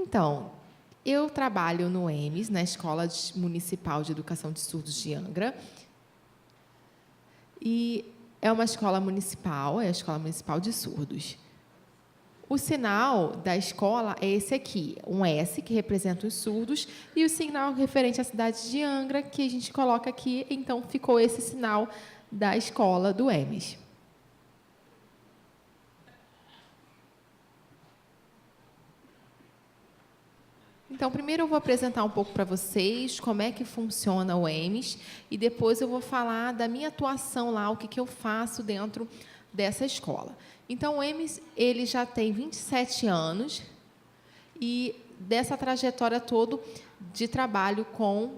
Então, eu trabalho no EMES, na Escola Municipal de Educação de Surdos de Angra. E é uma escola municipal, é a Escola Municipal de Surdos. O sinal da escola é esse aqui, um S, que representa os surdos, e o sinal referente à cidade de Angra, que a gente coloca aqui, então ficou esse sinal da escola do EMES. Então, primeiro eu vou apresentar um pouco para vocês como é que funciona o EMES, e depois eu vou falar da minha atuação lá, o que eu faço dentro dessa escola. Então, o EMES ele já tem 27 anos, e dessa trajetória toda de trabalho com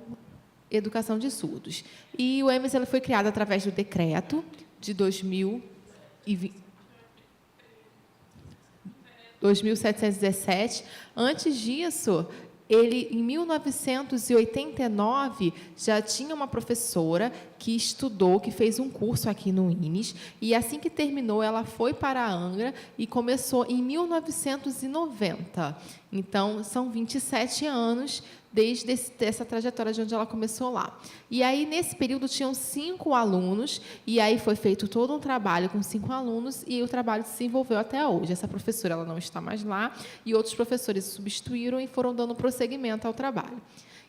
educação de surdos. E o EMES ele foi criado através do decreto de 2717. Antes disso, ele, em 1989, já tinha uma professora que estudou, que fez um curso aqui no INES, e assim que terminou, ela foi para a Angra e começou em 1990. Então, são 27 anos desde essa trajetória de onde ela começou lá. E aí, nesse período, tinham 5 alunos, e aí foi feito todo um trabalho com 5 alunos, e o trabalho se desenvolveu até hoje. Essa professora ela não está mais lá, e outros professores substituíram e foram dando prosseguimento ao trabalho.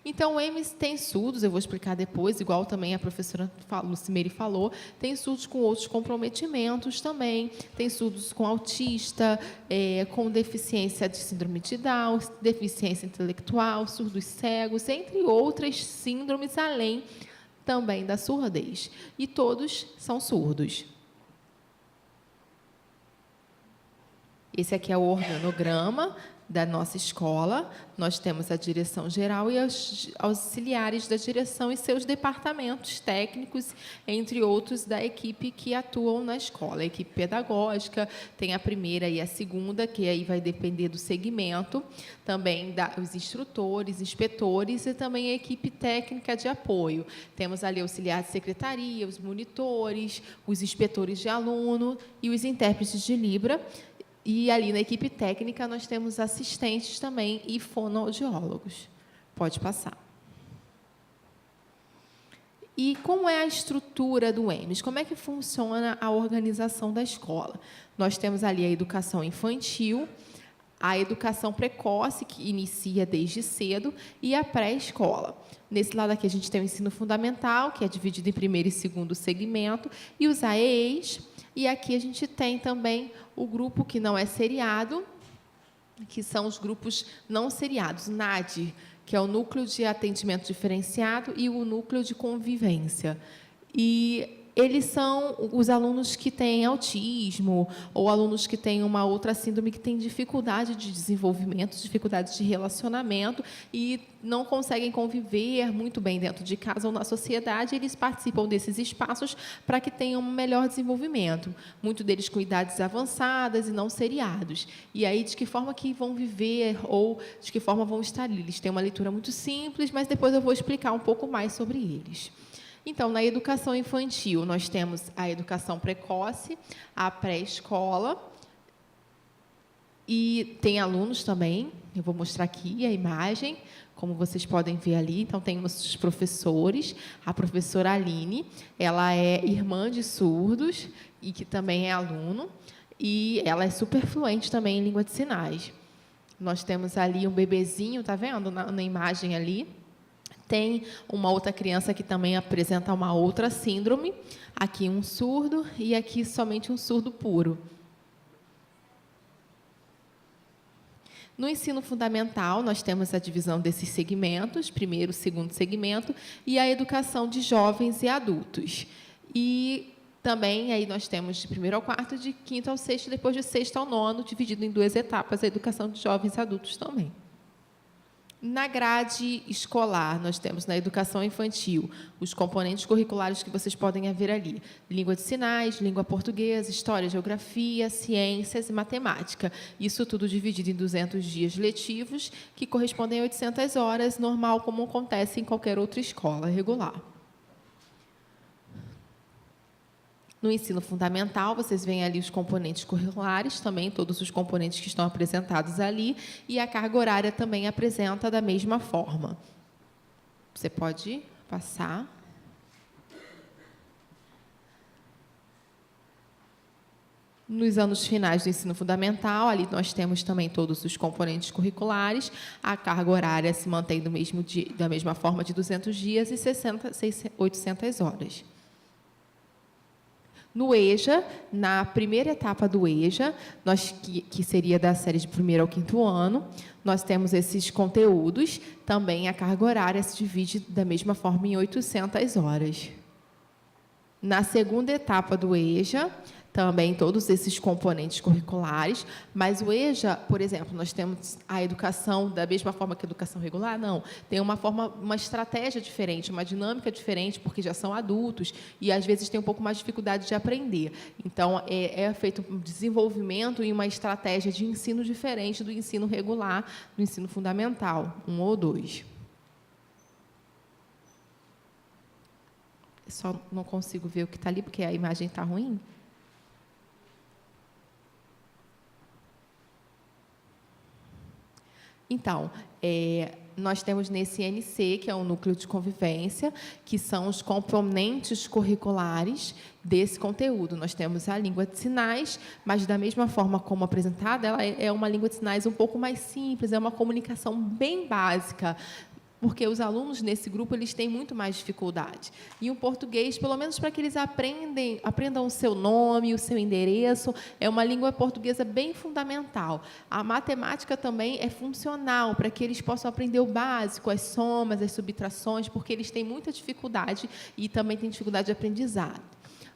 Então, o EMES tem surdos, eu vou explicar depois, igual também a professora Lucimeire falou, tem surdos com outros comprometimentos também, tem surdos com autista, com deficiência de síndrome de Down, deficiência intelectual, surdos cegos, entre outras síndromes, além também da surdez. E todos são surdos. Esse aqui é o organograma da nossa escola. Nós temos a direção geral e os auxiliares da direção e seus departamentos técnicos, entre outros, da equipe que atuam na escola. A equipe pedagógica tem a primeira e a segunda, que aí vai depender do segmento, também os instrutores, inspetores e também a equipe técnica de apoio. Temos ali auxiliar de secretaria, os monitores, os inspetores de aluno e os intérpretes de Libra. E ali na equipe técnica nós temos assistentes também e fonoaudiólogos. Pode passar. E como é a estrutura do EMES? Como é que funciona a organização da escola? Nós temos ali a educação infantil, a educação precoce, que inicia desde cedo, e a pré-escola. Nesse lado aqui a gente tem o ensino fundamental, que é dividido em primeiro e segundo segmento, e os AEEs. E aqui a gente tem também o grupo que não é seriado, que são os grupos não seriados, NAD, que é o Núcleo de Atendimento Diferenciado e o Núcleo de Convivência. E eles são os alunos que têm autismo ou alunos que têm uma outra síndrome que têm dificuldade de desenvolvimento, dificuldade de relacionamento e não conseguem conviver muito bem dentro de casa ou na sociedade. Eles participam desses espaços para que tenham um melhor desenvolvimento. Muitos deles com idades avançadas e não seriados. E aí, de que forma que vão viver ou de que forma vão estar ali? Eles têm uma leitura muito simples, mas depois eu vou explicar um pouco mais sobre eles. Então, na educação infantil, nós temos a educação precoce, a pré-escola, e tem alunos também, eu vou mostrar aqui a imagem, como vocês podem ver ali. Então, tem os professores, a professora Aline, ela é irmã de surdos, e que também é aluno, e ela é super fluente também em língua de sinais. Nós temos ali um bebezinho, está vendo na imagem ali? Tem uma outra criança que também apresenta uma outra síndrome. Aqui um surdo e aqui somente um surdo puro. No ensino fundamental, nós temos a divisão desses segmentos, primeiro, segundo segmento, e a educação de jovens e adultos. E também aí nós temos de primeiro ao quarto, de quinto ao sexto, depois de sexto ao nono, dividido em 2 etapas, a educação de jovens e adultos também. Na grade escolar, nós temos na educação infantil os componentes curriculares que vocês podem ver ali. Língua de sinais, língua portuguesa, história, geografia, ciências e matemática. Isso tudo dividido em 200 dias letivos, que correspondem a 800 horas, normal, como acontece em qualquer outra escola regular. No ensino fundamental, vocês veem ali os componentes curriculares, também todos os componentes que estão apresentados ali, e a carga horária também apresenta da mesma forma. Você pode passar. Nos anos finais do ensino fundamental, ali nós temos também todos os componentes curriculares, a carga horária se mantém da mesma forma de 200 dias e 800 horas. No EJA, na primeira etapa do EJA, que seria da série de 1º ao 5º ano, nós temos esses conteúdos, também a carga horária se divide da mesma forma em 800 horas. Na segunda etapa do EJA, também todos esses componentes curriculares, mas o EJA, por exemplo, nós temos a educação da mesma forma que a educação regular? Não, tem uma estratégia diferente, uma dinâmica diferente, porque já são adultos e, às vezes, têm um pouco mais de dificuldade de aprender. Então, é feito um desenvolvimento e uma estratégia de ensino diferente do ensino regular, do ensino fundamental, 1 ou 2. Só não consigo ver o que está ali, porque a imagem está ruim. Então, nós temos nesse NC, que é o Núcleo de Convivência, que são os componentes curriculares desse conteúdo. Nós temos a língua de sinais, mas, da mesma forma como apresentada, ela é uma língua de sinais um pouco mais simples, é uma comunicação bem básica, porque os alunos nesse grupo eles têm muito mais dificuldade. E o português, pelo menos para que eles aprendam o seu nome, o seu endereço, é uma língua portuguesa bem fundamental. A matemática também é funcional, para que eles possam aprender o básico, as somas, as subtrações, porque eles têm muita dificuldade e também têm dificuldade de aprendizado.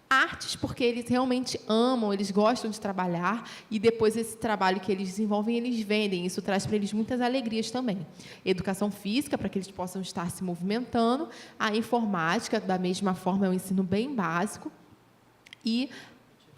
Artes, porque eles realmente amam, eles gostam de trabalhar, e depois esse trabalho que eles desenvolvem, eles vendem. Isso traz para eles muitas alegrias também. Educação física, para que eles possam estar se movimentando. A informática, da mesma forma, é um ensino bem básico. E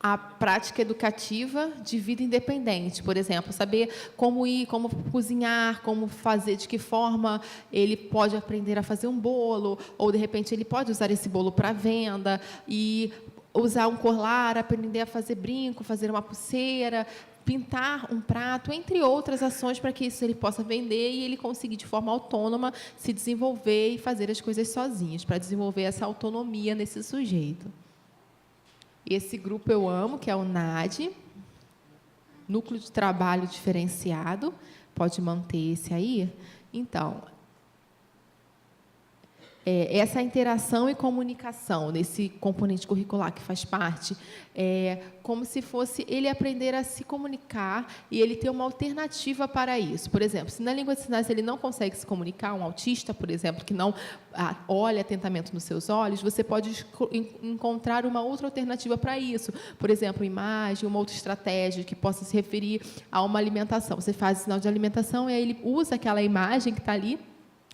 a prática educativa de vida independente, por exemplo, saber como como cozinhar, como fazer, de que forma ele pode aprender a fazer um bolo, ou, de repente, ele pode usar esse bolo para venda, e usar um colar, aprender a fazer brinco, fazer uma pulseira, pintar um prato, entre outras ações, para que isso ele possa vender e ele conseguir, de forma autônoma, se desenvolver e fazer as coisas sozinhos, para desenvolver essa autonomia nesse sujeito. Esse grupo eu amo, que é o NAD, Núcleo de Trabalho Diferenciado. Pode manter esse aí? Então, essa interação e comunicação nesse componente curricular que faz parte, como se fosse ele aprender a se comunicar e ele ter uma alternativa para isso. Por exemplo, se na língua de sinais ele não consegue se comunicar, um autista, por exemplo, que não olha atentamente nos seus olhos, você pode encontrar uma outra alternativa para isso. Por exemplo, imagem, uma outra estratégia que possa se referir a uma alimentação. Você faz sinal de alimentação e aí ele usa aquela imagem que está ali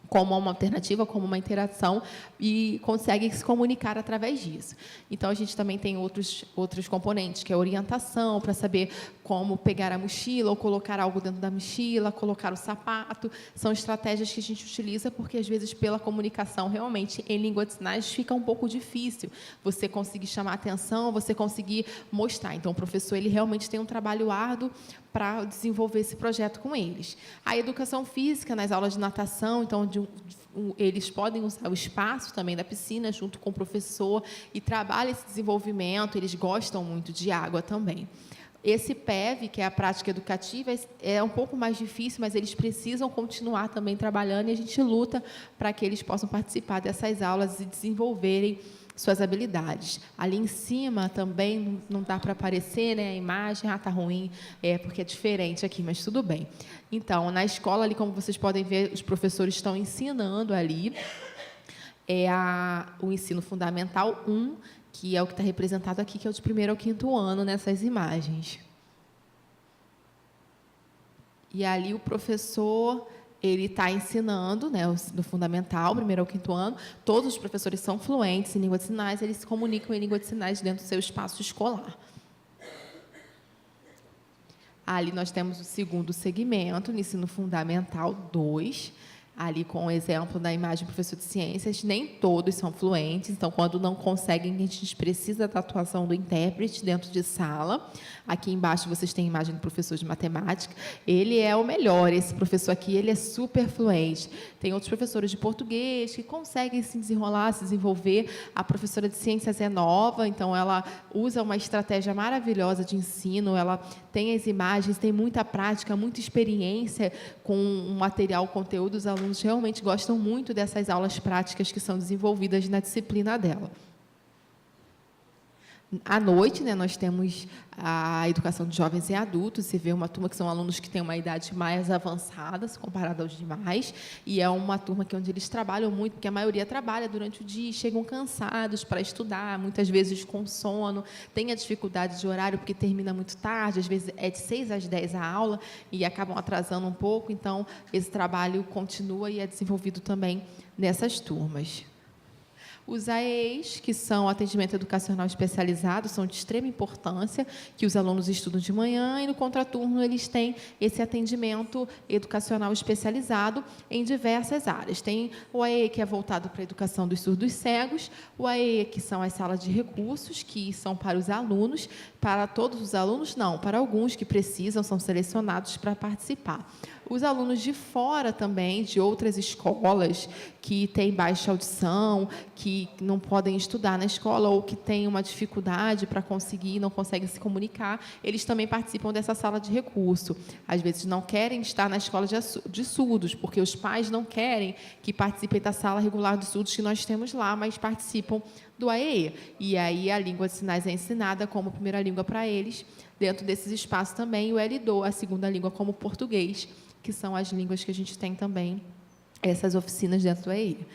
como uma alternativa, como uma interação, e consegue se comunicar através disso. Então, a gente também tem outros componentes, que é a orientação, para saber como pegar a mochila, ou colocar algo dentro da mochila, colocar o sapato. São estratégias que a gente utiliza, porque, às vezes, pela comunicação, realmente, em língua de sinais, fica um pouco difícil você conseguir chamar a atenção, você conseguir mostrar. Então, o professor ele realmente tem um trabalho árduo para desenvolver esse projeto com eles. A educação física, nas aulas de natação, então, eles podem usar o espaço também da piscina, junto com o professor, e trabalha esse desenvolvimento, eles gostam muito de água também. Esse PEV, que é a prática educativa, é um pouco mais difícil, mas eles precisam continuar também trabalhando, e a gente luta para que eles possam participar dessas aulas e desenvolverem suas habilidades. Ali em cima também não dá para aparecer, né, a imagem, está ruim, porque é diferente aqui, mas tudo bem. Então, na escola, ali, como vocês podem ver, os professores estão ensinando ali o ensino fundamental 1, que é o que está representado aqui, que é o de 1º ao 5º ano, nessas imagens. E ali o professor ele está ensinando, né, no fundamental, 1º ao 5º ano. Todos os professores são fluentes em língua de sinais, eles se comunicam em língua de sinais dentro do seu espaço escolar. Ali nós temos o 2º segmento, no ensino fundamental 2. ali com o exemplo da imagem do professor de ciências, nem todos são fluentes, então, quando não conseguem, a gente precisa da atuação do intérprete dentro de sala. Aqui embaixo vocês têm a imagem do professor de matemática. Ele é o melhor, esse professor aqui, ele é super fluente. Tem outros professores de português que conseguem se desenrolar, se desenvolver. A professora de ciências é nova, então ela usa uma estratégia maravilhosa de ensino, ela tem as imagens, tem muita prática, muita experiência com o material, o conteúdo. Os alunos realmente gostam muito dessas aulas práticas que são desenvolvidas na disciplina dela. À noite, né, nós temos a educação de jovens e adultos. Você vê uma turma que são alunos que têm uma idade mais avançada, comparada aos demais, e é uma turma que onde eles trabalham muito, porque a maioria trabalha durante o dia, chegam cansados para estudar, muitas vezes com sono, tem a dificuldade de horário, porque termina muito tarde, às vezes é de 6 às 10 a aula, e acabam atrasando um pouco, então esse trabalho continua e é desenvolvido também nessas turmas. Os AEEs, que são atendimento educacional especializado, são de extrema importância, que os alunos estudam de manhã, e no contraturno eles têm esse atendimento educacional especializado em diversas áreas. Tem o AEE, que é voltado para a educação dos surdos cegos, o AEE, que são as salas de recursos, que são para os alunos, para todos os alunos, não, para alguns que precisam, são selecionados para participar. Os alunos de fora também, de outras escolas, que têm baixa audição, que não podem estudar na escola ou que têm uma dificuldade para conseguir, não conseguem se comunicar, eles também participam dessa sala de recurso. Às vezes não querem estar na escola de surdos, porque os pais não querem que participem da sala regular de surdos que nós temos lá, mas participam do AEE. E aí a língua de sinais é ensinada como primeira língua para eles, dentro desses espaços também, o LDO, a segunda língua como português, que são as línguas que a gente tem também, essas oficinas dentro do AEE.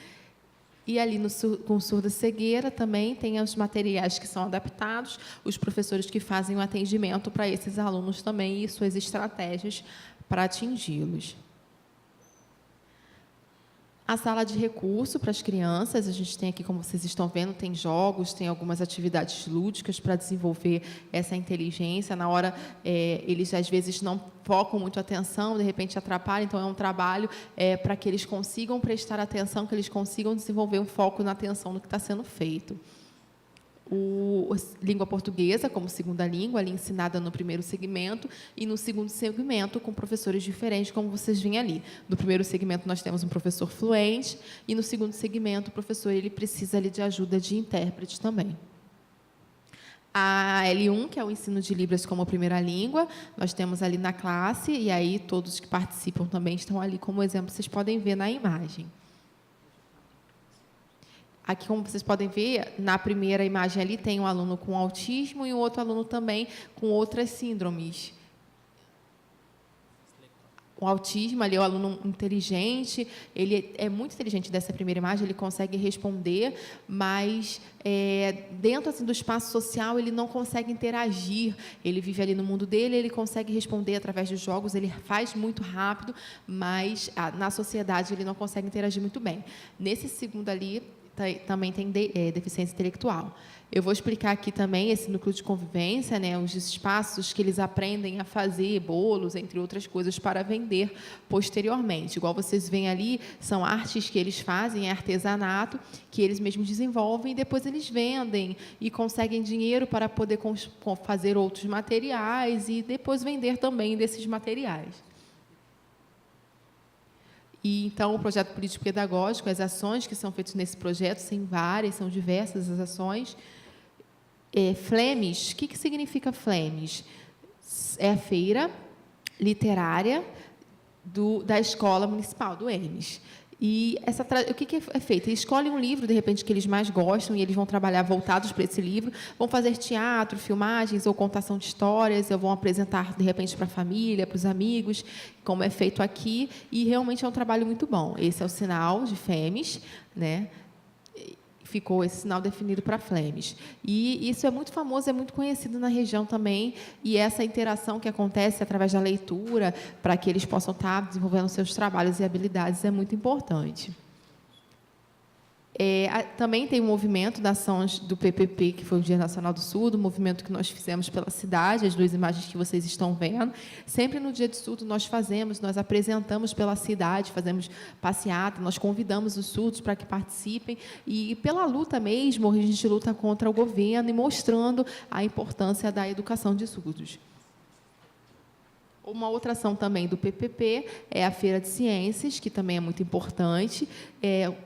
E ali com surda-cegueira também tem os materiais que são adaptados, os professores que fazem o atendimento para esses alunos também e suas estratégias para atingi-los. A sala de recurso para as crianças, a gente tem aqui, como vocês estão vendo, tem jogos, tem algumas atividades lúdicas para desenvolver essa inteligência. Na hora, eles, às vezes, não focam muito a atenção, de repente atrapalham, então é um trabalho para que eles consigam prestar atenção, que eles consigam desenvolver um foco na atenção no que está sendo feito. Língua portuguesa como segunda língua, ali ensinada no primeiro segmento, e no segundo segmento com professores diferentes, como vocês veem ali. No primeiro segmento nós temos um professor fluente, e no segundo segmento o professor ele precisa ali de ajuda de intérprete também. A L1, que é o ensino de Libras como primeira língua, nós temos ali na classe, e aí todos que participam também estão ali como exemplo, vocês podem ver na imagem. Aqui, como vocês podem ver, na primeira imagem ali tem um aluno com autismo e um outro aluno também com outras síndromes. O autismo ali é o aluno inteligente, ele é muito inteligente dessa primeira imagem, ele consegue responder, mas dentro assim, do espaço social ele não consegue interagir, ele vive ali no mundo dele, ele consegue responder através dos jogos, ele faz muito rápido, mas na sociedade ele não consegue interagir muito bem. Nesse segundo ali, também tem deficiência intelectual. Eu vou explicar aqui também esse núcleo de convivência, né, os espaços que eles aprendem a fazer bolos, entre outras coisas, para vender posteriormente. Igual vocês veem ali, são artes que eles fazem, é artesanato, que eles mesmos desenvolvem e depois eles vendem e conseguem dinheiro para poder fazer outros materiais e depois vender também desses materiais. E, então, o projeto político-pedagógico, as ações que são feitas nesse projeto, são várias, são diversas as ações. FLEMES, o que significa FLEMES? É a feira literária da Escola Municipal, do EMES. E o que é feito? Eles escolhem um livro, de repente, que eles mais gostam, e eles vão trabalhar voltados para esse livro, vão fazer teatro, filmagens ou contação de histórias, ou vão apresentar, de repente, para a família, para os amigos, como é feito aqui, e realmente é um trabalho muito bom. Esse é o sinal de FLEMES, né? Ficou esse sinal definido para FLEMES. E isso é muito famoso, é muito conhecido na região também, e essa interação que acontece através da leitura, para que eles possam estar desenvolvendo seus trabalhos e habilidades, é muito importante. Também tem o movimento da ação do PPP, que foi o Dia Nacional do Surdo, o movimento que nós fizemos pela cidade, as 2 imagens que vocês estão vendo. Sempre no Dia do Surdo nós apresentamos pela cidade, fazemos passeata, nós convidamos os surdos para que participem, e pela luta mesmo, a gente luta contra o governo e mostrando a importância da educação de surdos. Uma outra ação também do PPP é a Feira de Ciências, que também é muito importante,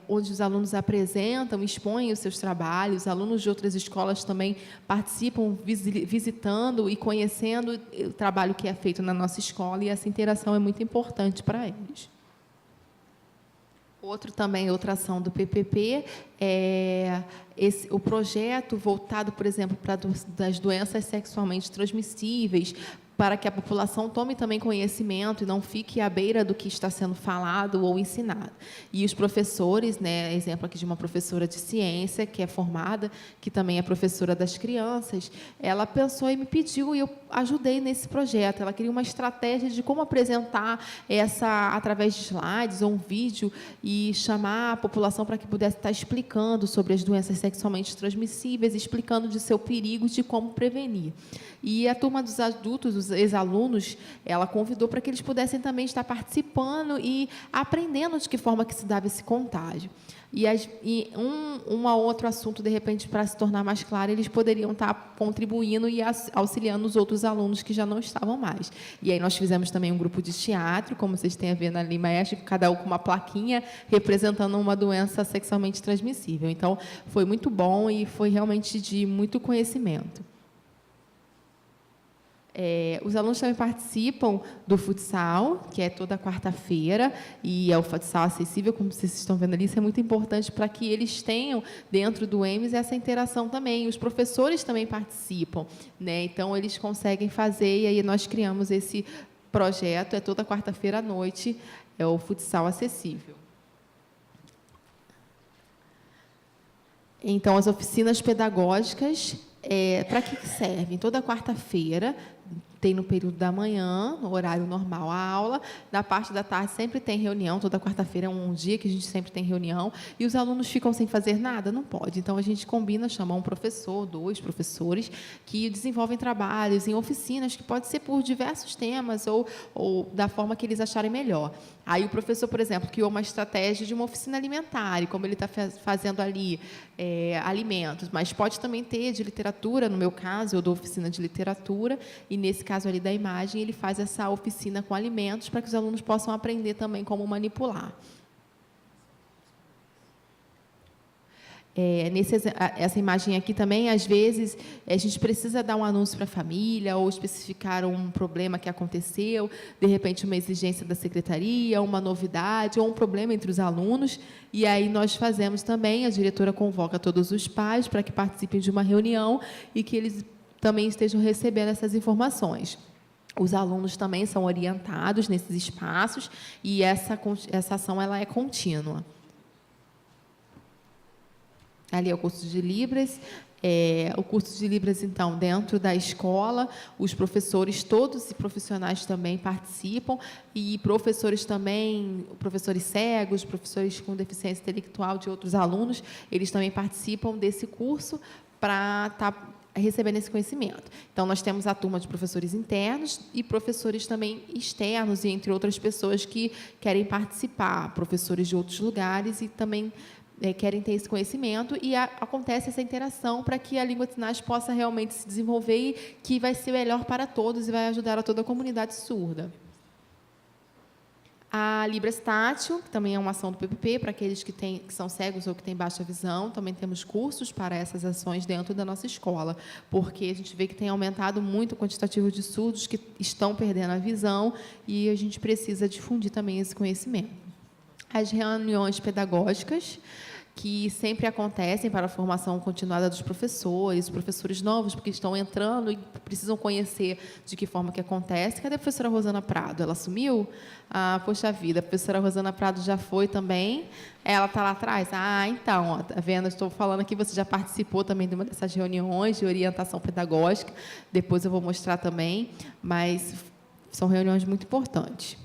onde os alunos apresentam, expõem os seus trabalhos, alunos de outras escolas também participam, visitando e conhecendo o trabalho que é feito na nossa escola, e essa interação é muito importante para eles. Outra ação do PPP é o projeto voltado, por exemplo, para das doenças sexualmente transmissíveis, para que a população tome também conhecimento e não fique à beira do que está sendo falado ou ensinado. E os professores, né, exemplo aqui de uma professora de ciência, que é formada, que também é professora das crianças, ela pensou e me pediu, e eu ajudei nesse projeto. Ela queria uma estratégia de como apresentar através de slides ou um vídeo, e chamar a população para que pudesse estar explicando sobre as doenças sexualmente transmissíveis, explicando de seu perigo e de como prevenir. E a turma dos adultos, os ex-alunos, ela convidou para que eles pudessem também estar participando e aprendendo de que forma que se dava esse contágio. Outro assunto, de repente, para se tornar mais claro, eles poderiam estar contribuindo e auxiliando os outros alunos que já não estavam mais. E aí nós fizemos também um grupo de teatro, como vocês têm a ver na Maestre, cada um com uma plaquinha representando uma doença sexualmente transmissível. Então, foi muito bom e foi realmente de muito conhecimento. Os alunos também participam do futsal, que é toda quarta-feira, e é o futsal acessível, como vocês estão vendo ali. Isso é muito importante para que eles tenham, dentro do EMES, essa interação também. Os professores também participam, né? Então, eles conseguem fazer, e aí nós criamos esse projeto, toda quarta-feira à noite, é o futsal acessível. Então, as oficinas pedagógicas, para que servem? Toda quarta-feira, tem no período da manhã, no horário normal, a aula. Na parte da tarde sempre tem reunião, toda quarta-feira é um dia que a gente sempre tem reunião, e os alunos ficam sem fazer nada? Não pode. Então, a gente combina, chamar um professor, 2 professores, que desenvolvem trabalhos em oficinas, que pode ser por diversos temas, ou da forma que eles acharem melhor. Aí o professor, por exemplo, criou uma estratégia de uma oficina alimentar, e como ele está fazendo ali alimentos, mas pode também ter de literatura, no meu caso, eu dou oficina de literatura, e nesse caso ali da imagem, ele faz essa oficina com alimentos para que os alunos possam aprender também como manipular. Essa imagem aqui também, às vezes, a gente precisa dar um anúncio para a família ou especificar um problema que aconteceu, de repente, uma exigência da secretaria, uma novidade ou um problema entre os alunos, e aí nós fazemos também, a diretora convoca todos os pais para que participem de uma reunião e que eles também estejam recebendo essas informações. Os alunos também são orientados nesses espaços, e essa ação ela é contínua. Ali é o curso de Libras. O curso de Libras, então, dentro da escola, os professores, todos e profissionais também participam, e professores também, professores cegos, professores com deficiência intelectual de outros alunos, eles também participam desse curso para estar recebendo esse conhecimento. Então, nós temos a turma de professores internos e professores também externos, e entre outras pessoas que querem participar, professores de outros lugares, e também querem ter esse conhecimento, e acontece essa interação para que a língua de sinais possa realmente se desenvolver, e que vai ser melhor para todos e vai ajudar a toda a comunidade surda. A Libras Tátil, que também é uma ação do PPP, para aqueles que são cegos ou que têm baixa visão. Também temos cursos para essas ações dentro da nossa escola, porque a gente vê que tem aumentado muito o quantitativo de surdos que estão perdendo a visão, e a gente precisa difundir também esse conhecimento. As reuniões pedagógicas, que sempre acontecem para a formação continuada dos professores novos, porque estão entrando e precisam conhecer de que forma que acontece. Cadê a professora Rosana Prado? Ela sumiu? Poxa vida, a professora Rosana Prado já foi também? Ela está lá atrás? Então, está vendo? Estou falando aqui, você já participou também de uma dessas reuniões de orientação pedagógica, depois eu vou mostrar também, mas são reuniões muito importantes.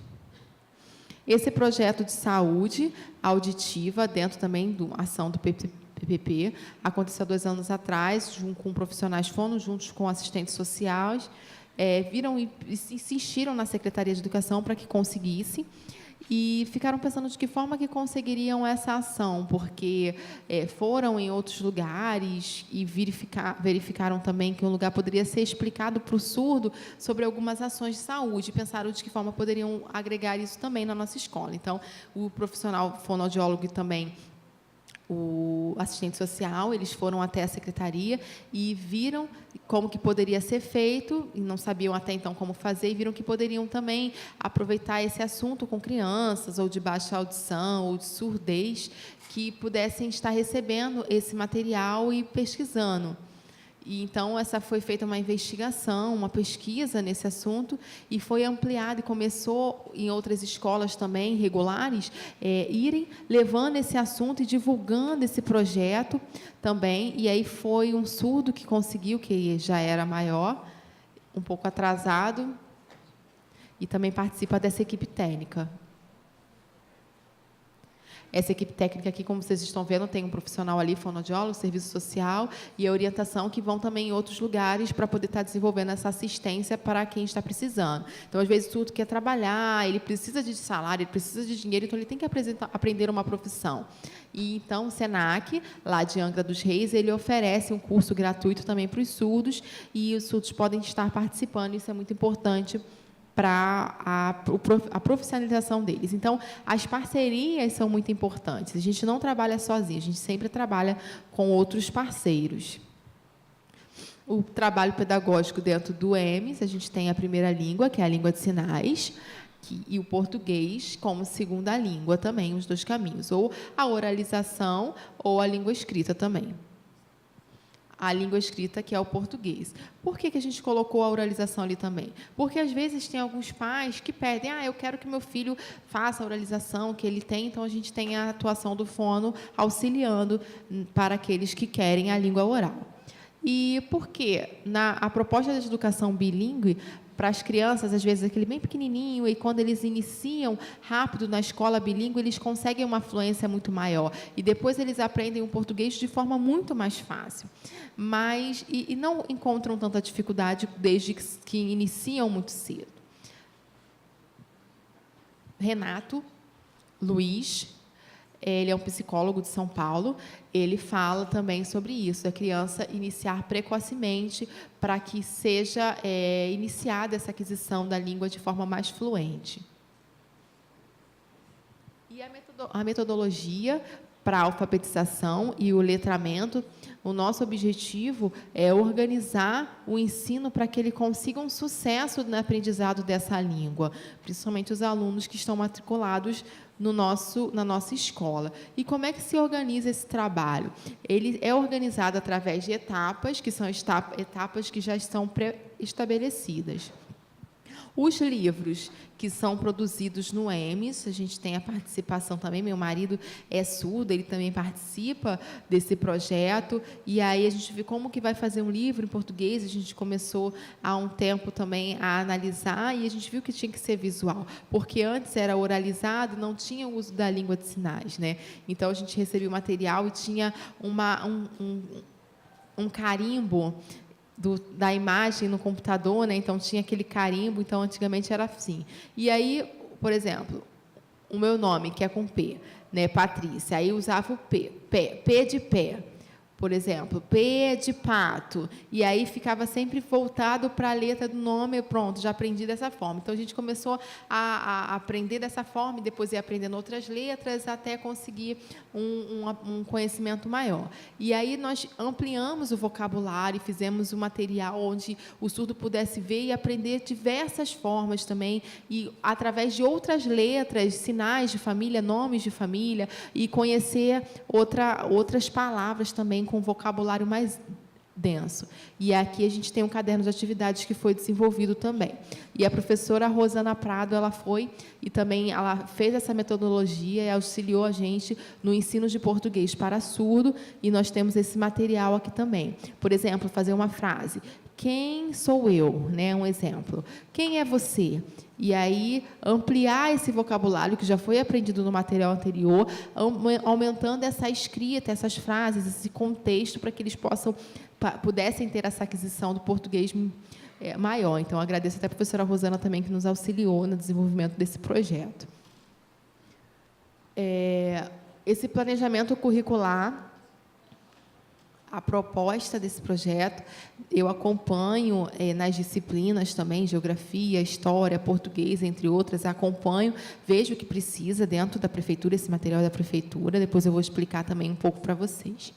Esse projeto de saúde auditiva, dentro também de uma ação do PPP, aconteceu há 2 anos atrás, junto com profissionais fono, juntos com assistentes sociais, viram e insistiram na Secretaria de Educação para que conseguisse, e ficaram pensando de que forma que conseguiriam essa ação, porque foram em outros lugares e verificaram também que um lugar poderia ser explicado para o surdo sobre algumas ações de saúde, e pensaram de que forma poderiam agregar isso também na nossa escola. Então, o profissional fonoaudiólogo e também o assistente social, eles foram até a secretaria e viram como que poderia ser feito, e não sabiam até então como fazer, e viram que poderiam também aproveitar esse assunto com crianças, ou de baixa audição, ou de surdez, que pudessem estar recebendo esse material e pesquisando. E, então, essa foi feita uma investigação, uma pesquisa nesse assunto, e foi ampliada e começou em outras escolas também, regulares, irem levando esse assunto e divulgando esse projeto também. E aí foi um surdo que conseguiu, que já era maior, um pouco atrasado, e também participa dessa equipe técnica. Essa equipe técnica aqui, como vocês estão vendo, tem um profissional ali, fonoaudiólogo, serviço social e a orientação, que vão também em outros lugares para poder estar desenvolvendo essa assistência para quem está precisando. Então, às vezes, tudo quer trabalhar, ele precisa de salário, ele precisa de dinheiro, então ele tem que aprender uma profissão. E, então, o SENAC, lá de Angra dos Reis, ele oferece um curso gratuito também para os surdos, e os surdos podem estar participando, isso é muito importante para a profissionalização deles. Então, as parcerias são muito importantes. A gente não trabalha sozinho, a gente sempre trabalha com outros parceiros. O trabalho pedagógico dentro do EMES, a gente tem a primeira língua, que é a língua de sinais, e o português como segunda língua também, os 2 caminhos, ou a oralização ou a língua escrita também. A língua escrita, que é o português. Por que a gente colocou a oralização ali também? Porque, às vezes, tem alguns pais que pedem, eu quero que meu filho faça a oralização que ele tem, então a gente tem a atuação do fono auxiliando para aqueles que querem a língua oral. E por quê? A proposta de educação bilíngue, para as crianças, às vezes, aquele bem pequenininho, e quando eles iniciam rápido na escola bilíngue, eles conseguem uma fluência muito maior. E depois eles aprendem o português de forma muito mais fácil. Mas, e não encontram tanta dificuldade desde que iniciam muito cedo. Renato Luiz, ele é um psicólogo de São Paulo, ele fala também sobre isso, a criança iniciar precocemente para que seja iniciada essa aquisição da língua de forma mais fluente. E a metodologia para a alfabetização e o letramento, o nosso objetivo é organizar o ensino para que ele consiga um sucesso no aprendizado dessa língua, principalmente os alunos que estão matriculados na nossa escola. E como é que se organiza esse trabalho? Ele é organizado através de etapas, que são etapas que já estão pré-estabelecidas. Os livros que são produzidos no EMES, a gente tem a participação também, meu marido é surdo, ele também participa desse projeto, e aí a gente vê como que vai fazer um livro em português, a gente começou há um tempo também a analisar, e a gente viu que tinha que ser visual, porque antes era oralizado, não tinha o uso da língua de sinais, né? Então, a gente recebia o material e tinha um carimbo da imagem no computador, né? Então, tinha aquele carimbo, então, antigamente era assim. E aí, por exemplo, o meu nome, que é com P, né? Patrícia, aí usava o P de pé, por exemplo, P de pato, e aí ficava sempre voltado para a letra do nome, pronto, já aprendi dessa forma. Então, a gente começou a aprender dessa forma, e depois ia aprendendo outras letras, até conseguir um conhecimento maior. E aí, nós ampliamos o vocabulário, fizemos um material onde o surdo pudesse ver e aprender diversas formas também, e através de outras letras, sinais de família, nomes de família, e conhecer outras palavras também, com vocabulário mais denso. E aqui a gente tem um caderno de atividades que foi desenvolvido também. E a professora Rosana Prado, ela foi e também ela fez essa metodologia e auxiliou a gente no ensino de português para surdo, e nós temos esse material aqui também. Por exemplo, fazer uma frase: quem sou eu? Né? Um exemplo. Quem é você? E aí, ampliar esse vocabulário que já foi aprendido no material anterior, aumentando essa escrita, essas frases, esse contexto, para que eles pudessem ter essa aquisição do português maior. Então, agradeço até a professora Rosana também, que nos auxiliou no desenvolvimento desse projeto. Esse planejamento curricular, a proposta desse projeto, eu acompanho nas disciplinas também, geografia, história, português, entre outras, acompanho, vejo o que precisa dentro da prefeitura, esse material da prefeitura, depois eu vou explicar também um pouco para vocês.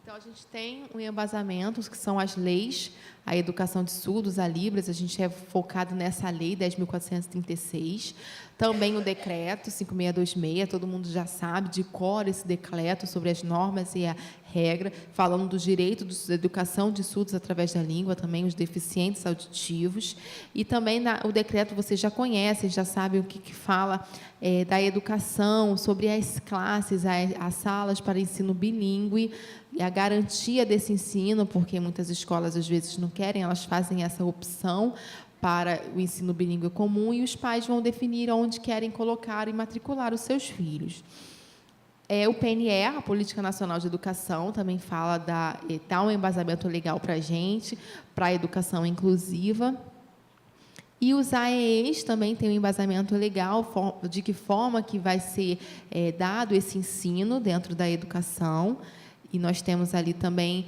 Então, a gente tem um embasamento, que são as leis, a educação de surdos, a Libras, a gente é focado nessa lei 10.436, também o decreto 5626, todo mundo já sabe, de cor esse decreto sobre as normas e a regra, falando do direito da educação de surdos através da língua, também os deficientes auditivos, e também o decreto vocês já conhecem, já sabem o que fala da educação, sobre as classes, as salas para ensino bilíngue, e a garantia desse ensino, porque muitas escolas, às vezes, não querem, elas fazem essa opção para o ensino bilíngue comum, e os pais vão definir onde querem colocar e matricular os seus filhos. O PNE, a Política Nacional de Educação, também fala dá um embasamento legal para a gente, para a educação inclusiva. E os AEEs também têm um embasamento legal de que forma que vai ser dado esse ensino dentro da educação. E nós temos ali também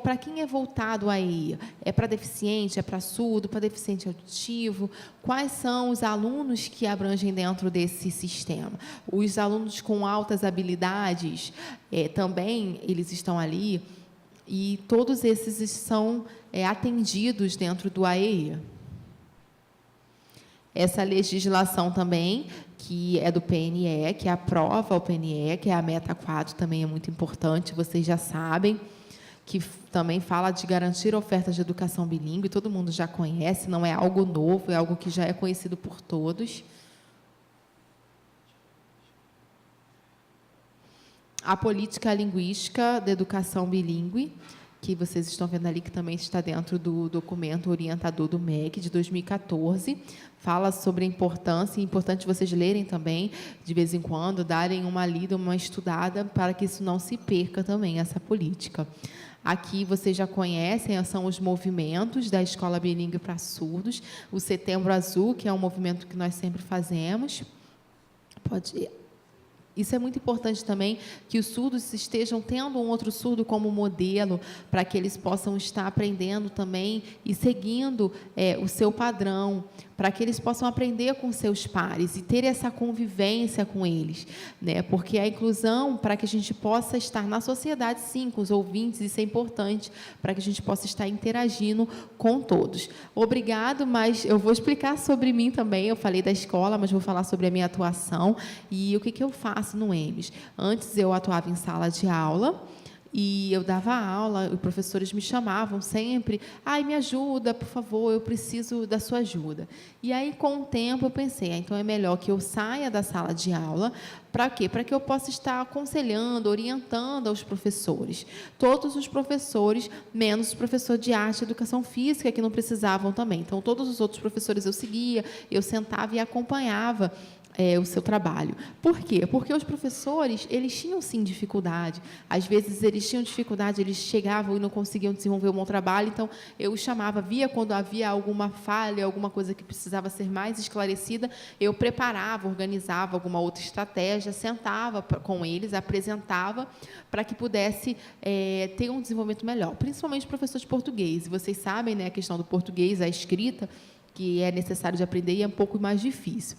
para quem é voltado a AEE. É para deficiente, é para surdo, para deficiente auditivo? Quais são os alunos que abrangem dentro desse sistema? Os alunos com altas habilidades, também eles estão ali, e todos esses são atendidos dentro do AEE. Essa legislação também, que é do PNE, que aprova o PNE, que é a Meta 4, também é muito importante, vocês já sabem, que também fala de garantir ofertas de educação bilíngue, todo mundo já conhece, não é algo novo, é algo que já é conhecido por todos. A política linguística da educação bilíngue, que vocês estão vendo ali, que também está dentro do documento orientador do MEC, de 2014, fala sobre a importância, e é importante vocês lerem também, de vez em quando, darem uma lida, uma estudada, para que isso não se perca também, essa política. Aqui vocês já conhecem, são os movimentos da Escola Bilíngue para Surdos, o Setembro Azul, que é um movimento que nós sempre fazemos. Isso é muito importante também, que os surdos estejam tendo um outro surdo como modelo, para que eles possam estar aprendendo também e seguindo o seu padrão, para que eles possam aprender com seus pares e ter essa convivência com eles, né? Porque a inclusão, para que a gente possa estar na sociedade, sim, com os ouvintes, isso é importante, para que a gente possa estar interagindo com todos. Obrigado, mas eu vou explicar sobre mim também, eu falei da escola, mas vou falar sobre a minha atuação e o que eu faço no EMES. Antes, eu atuava em sala de aula, e eu dava aula, os professores me chamavam sempre: ai, me ajuda, por favor, eu preciso da sua ajuda. E aí, com o tempo, eu pensei, então é melhor que eu saia da sala de aula. Para quê? Para que eu possa estar aconselhando, orientando aos professores. Todos os professores, menos o professor de arte e educação física, que não precisavam também. Então, todos os outros professores eu seguia, eu sentava e acompanhava o seu trabalho. Por quê? Porque os professores, eles tinham, sim, dificuldade. Às vezes, eles tinham dificuldade, eles chegavam e não conseguiam desenvolver um bom trabalho, então, eu os chamava, via quando havia alguma falha, alguma coisa que precisava ser mais esclarecida, eu preparava, organizava alguma outra estratégia, sentava com eles, apresentava, para que pudesse ter um desenvolvimento melhor, principalmente professores de português. E vocês sabem, né, a questão do português, a escrita, que é necessário de aprender e é um pouco mais difícil.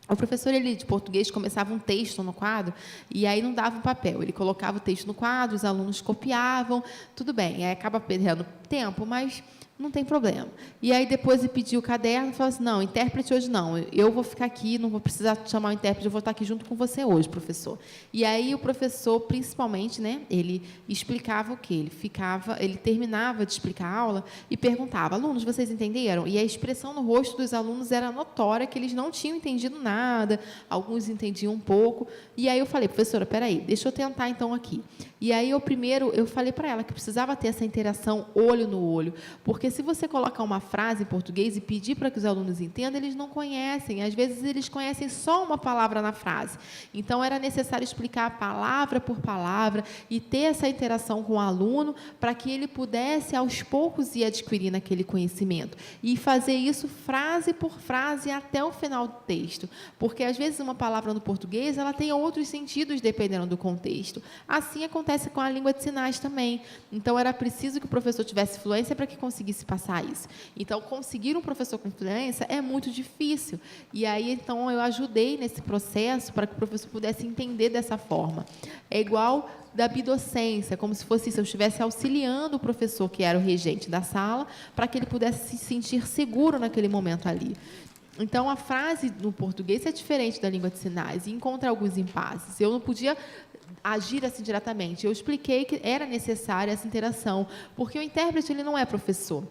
O professor de português começava um texto no quadro e aí não dava o papel. Ele colocava o texto no quadro, os alunos copiavam, tudo bem, aí acaba perdendo tempo, mas Não tem problema. E aí, depois, ele pediu o caderno e falou assim, não, intérprete hoje não, eu vou ficar aqui, não vou precisar chamar o intérprete, eu vou estar aqui junto com você hoje, professor. E aí, o professor, principalmente, né, ele explicava o quê? Ele terminava de explicar a aula e perguntava, alunos, vocês entenderam? E a expressão no rosto dos alunos era notória, que eles não tinham entendido nada, alguns entendiam um pouco. E aí, eu falei, professora, peraí, deixa eu tentar, então, aqui. E aí, eu falei para ela que precisava ter essa interação olho no olho, porque se você colocar uma frase em português e pedir para que os alunos entendam, eles não conhecem. Às vezes, eles conhecem só uma palavra na frase. Então, era necessário explicar palavra por palavra e ter essa interação com o aluno para que ele pudesse, aos poucos, ir adquirindo aquele conhecimento. E fazer isso frase por frase até o final do texto. Porque, às vezes, uma palavra no português, ela tem outros sentidos, dependendo do contexto. Assim acontece com a língua de sinais também. Então, era preciso que o professor tivesse fluência para que conseguisse passar isso. Então, conseguir um professor com fluência é muito difícil. E aí, então, eu ajudei nesse processo para que o professor pudesse entender dessa forma. É igual da bidocência, como se fosse isso, eu estivesse auxiliando o professor, que era o regente da sala, para que ele pudesse se sentir seguro naquele momento ali. Então, a frase no português é diferente da língua de sinais e encontra alguns impasses. Eu não podia agir assim diretamente. Eu expliquei que era necessária essa interação, porque o intérprete ele não é professor.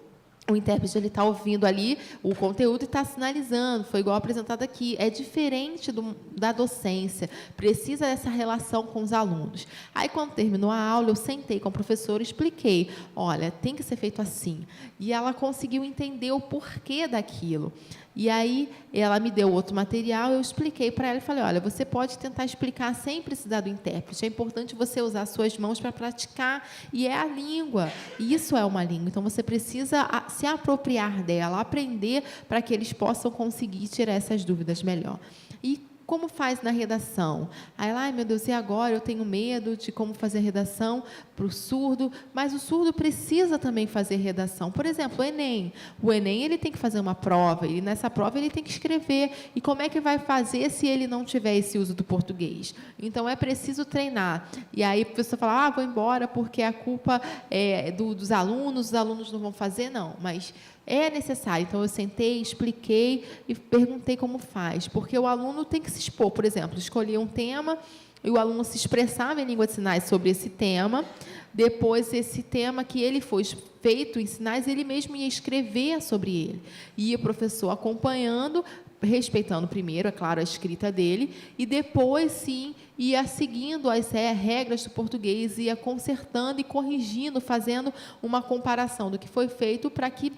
O intérprete está ouvindo ali o conteúdo e está sinalizando, foi igual apresentado aqui. É diferente da docência, precisa dessa relação com os alunos. Aí, quando terminou a aula, eu sentei com a professora e expliquei, olha, tem que ser feito assim. E ela conseguiu entender o porquê daquilo. E aí, ela me deu outro material, eu expliquei para ela e falei, olha, você pode tentar explicar sem precisar do intérprete, é importante você usar suas mãos para praticar, e é a língua, isso é uma língua, então você precisa se apropriar dela, aprender para que eles possam conseguir tirar essas dúvidas melhor. E como faz na redação? Aí ela, ai meu Deus, e agora eu tenho medo de como fazer redação para o surdo, mas o surdo precisa também fazer redação. Por exemplo, o Enem. O Enem ele tem que fazer uma prova, e nessa prova ele tem que escrever. E como é que vai fazer se ele não tiver esse uso do português? Então, é preciso treinar. E aí a pessoa fala, vou embora porque a culpa é dos alunos, os alunos não vão fazer, não. Mas é necessário. Então, eu sentei, expliquei e perguntei como faz. Porque o aluno tem que se expor. Por exemplo, escolher um tema e o aluno se expressava em língua de sinais sobre esse tema. Depois, esse tema que ele foi feito em sinais, ele mesmo ia escrever sobre ele. E o professor acompanhando, respeitando primeiro, é claro, a escrita dele, e depois, sim, ia seguindo as regras do português, ia consertando e corrigindo, fazendo uma comparação do que foi feito para que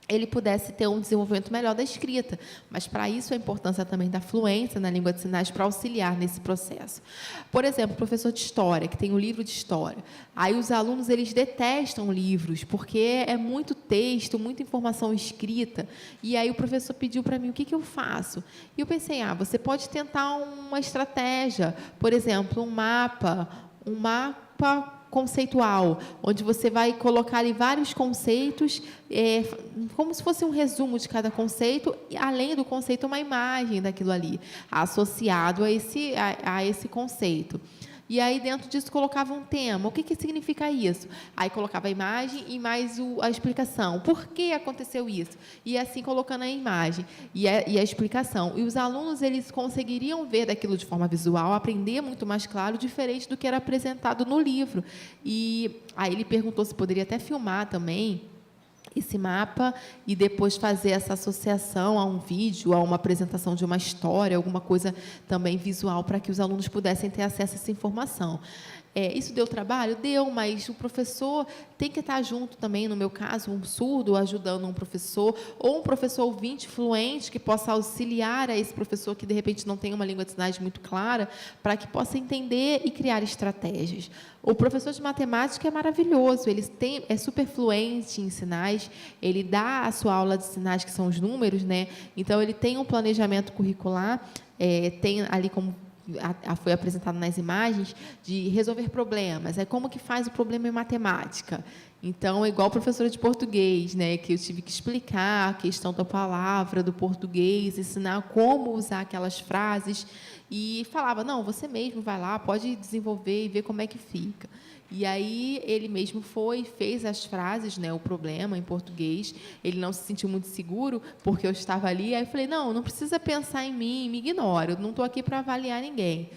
ele pudesse ter um desenvolvimento melhor da escrita. Mas, para isso, a importância também da fluência na língua de sinais para auxiliar nesse processo. Por exemplo, o professor de História, que tem um livro de História. Aí, os alunos, eles detestam livros, porque é muito texto, muita informação escrita. E aí, o professor pediu para mim, o que eu faço? E eu pensei, você pode tentar uma estratégia. Por exemplo, um mapa conceitual, onde você vai colocar ali vários conceitos, como se fosse um resumo de cada conceito, e além do conceito, uma imagem daquilo ali, associado a esse conceito. E aí, dentro disso, colocava um tema. O que significa isso? Aí, colocava a imagem e mais a explicação. Por que aconteceu isso? E assim, colocando a imagem e a explicação. E os alunos, eles conseguiriam ver daquilo de forma visual, aprender muito mais claro, diferente do que era apresentado no livro. E aí, ele perguntou se poderia até filmar também esse mapa e depois fazer essa associação a um vídeo, a uma apresentação de uma história, alguma coisa também visual, para que os alunos pudessem ter acesso a essa informação. Isso deu trabalho? Deu, mas o professor tem que estar junto também, no meu caso, um surdo ajudando um professor, ou um professor ouvinte fluente que possa auxiliar a esse professor que, de repente, não tem uma língua de sinais muito clara, para que possa entender e criar estratégias. O professor de matemática é maravilhoso, ele é super fluente em sinais, ele dá a sua aula de sinais, que são os números, né? Então, ele tem um planejamento curricular, tem ali como foi apresentado nas imagens, de resolver problemas. Como que faz o problema em matemática? Então, é igual a professora de português, né, que eu tive que explicar a questão da palavra, do português, ensinar como usar aquelas frases, e falava, não, você mesmo vai lá, pode desenvolver e ver como é que fica. E aí ele mesmo fez as frases, né, o problema em português. Ele não se sentiu muito seguro porque eu estava ali. Aí eu falei, não precisa pensar em mim, me ignora, eu não estou aqui para avaliar ninguém.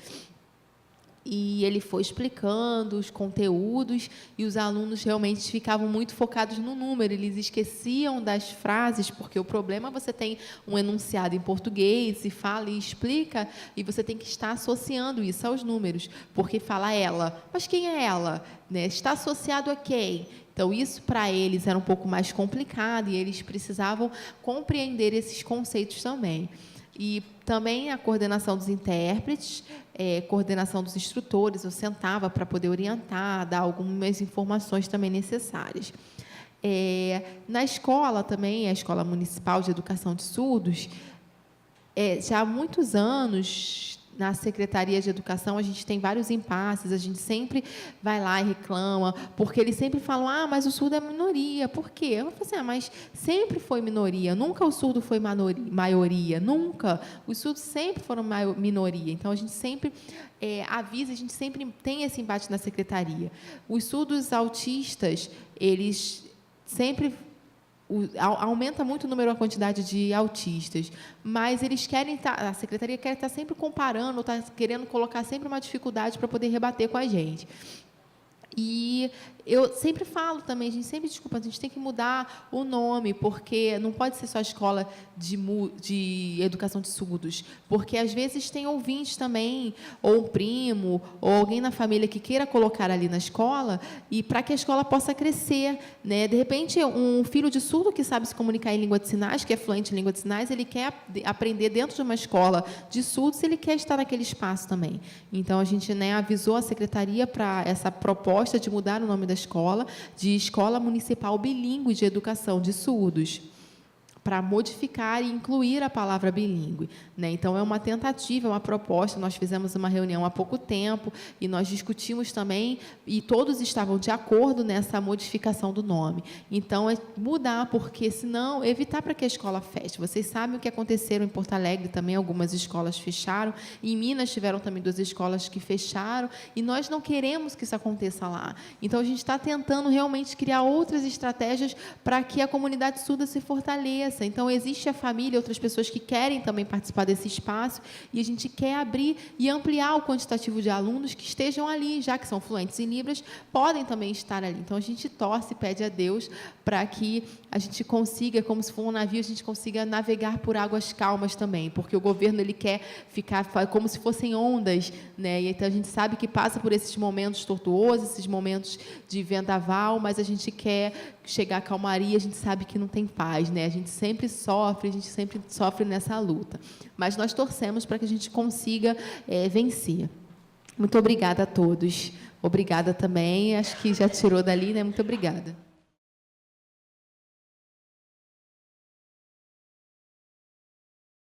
E ele foi explicando os conteúdos e os alunos realmente ficavam muito focados no número, eles esqueciam das frases, porque o problema é você tem um enunciado em português, se fala e explica, e você tem que estar associando isso aos números, porque fala ela, mas quem é ela? Né? Está associado a quem? Então, isso para eles era um pouco mais complicado e eles precisavam compreender esses conceitos também. E também a coordenação dos intérpretes, coordenação dos instrutores, eu sentava para poder orientar, dar algumas informações também necessárias. Na escola também, a Escola Municipal de Educação de Surdos, já há muitos anos, na Secretaria de Educação, a gente tem vários impasses, a gente sempre vai lá e reclama, porque eles sempre falam, mas o surdo é minoria. Por quê? Eu falo assim, mas sempre foi minoria, nunca o surdo foi maioria, nunca. Os surdos sempre foram minoria. Então, a gente sempre avisa, a gente sempre tem esse embate na Secretaria. Os surdos autistas, eles sempre... aumenta muito o número, a quantidade de autistas, mas eles querem a Secretaria quer estar sempre comparando, está querendo colocar sempre uma dificuldade para poder rebater com a gente. E eu sempre falo também, a gente tem que mudar o nome, porque não pode ser só a escola de educação de surdos, porque às vezes tem ouvintes também, ou um primo, ou alguém na família que queira colocar ali na escola, e para que a escola possa crescer, né? De repente, um filho de surdo que sabe se comunicar em língua de sinais, que é fluente em língua de sinais, ele quer aprender dentro de uma escola de surdos, ele quer estar naquele espaço também. Então, a gente, né, avisou a secretaria para essa proposta de mudar o nome da escola, de Escola Municipal Bilíngue de Educação de Surdos, para modificar e incluir a palavra bilíngue, né? Então, é uma tentativa, é uma proposta. Nós fizemos uma reunião há pouco tempo e nós discutimos também, e todos estavam de acordo nessa modificação do nome. Então, é mudar, porque, senão, evitar para que a escola feche. Vocês sabem o que aconteceu em Porto Alegre também, algumas escolas fecharam, em Minas tiveram também 2 escolas que fecharam, e nós não queremos que isso aconteça lá. Então, a gente está tentando realmente criar outras estratégias para que a comunidade surda se fortaleça. Então, existe a família, outras pessoas que querem também participar desse espaço, e a gente quer abrir e ampliar o quantitativo de alunos que estejam ali, já que são fluentes em Libras, podem também estar ali. Então, a gente torce e pede a Deus para que a gente consiga, como se for um navio, a gente consiga navegar por águas calmas também, porque o governo ele quer ficar como se fossem ondas, né? E então a gente sabe que passa por esses momentos tortuosos, esses momentos de vendaval, mas a gente quer chegar à calmaria, a gente sabe que não tem paz, né? A gente sempre sofre nessa luta. Mas nós torcemos para que a gente consiga vencer. Muito obrigada a todos. Obrigada também, acho que já tirou dali, né? Muito obrigada.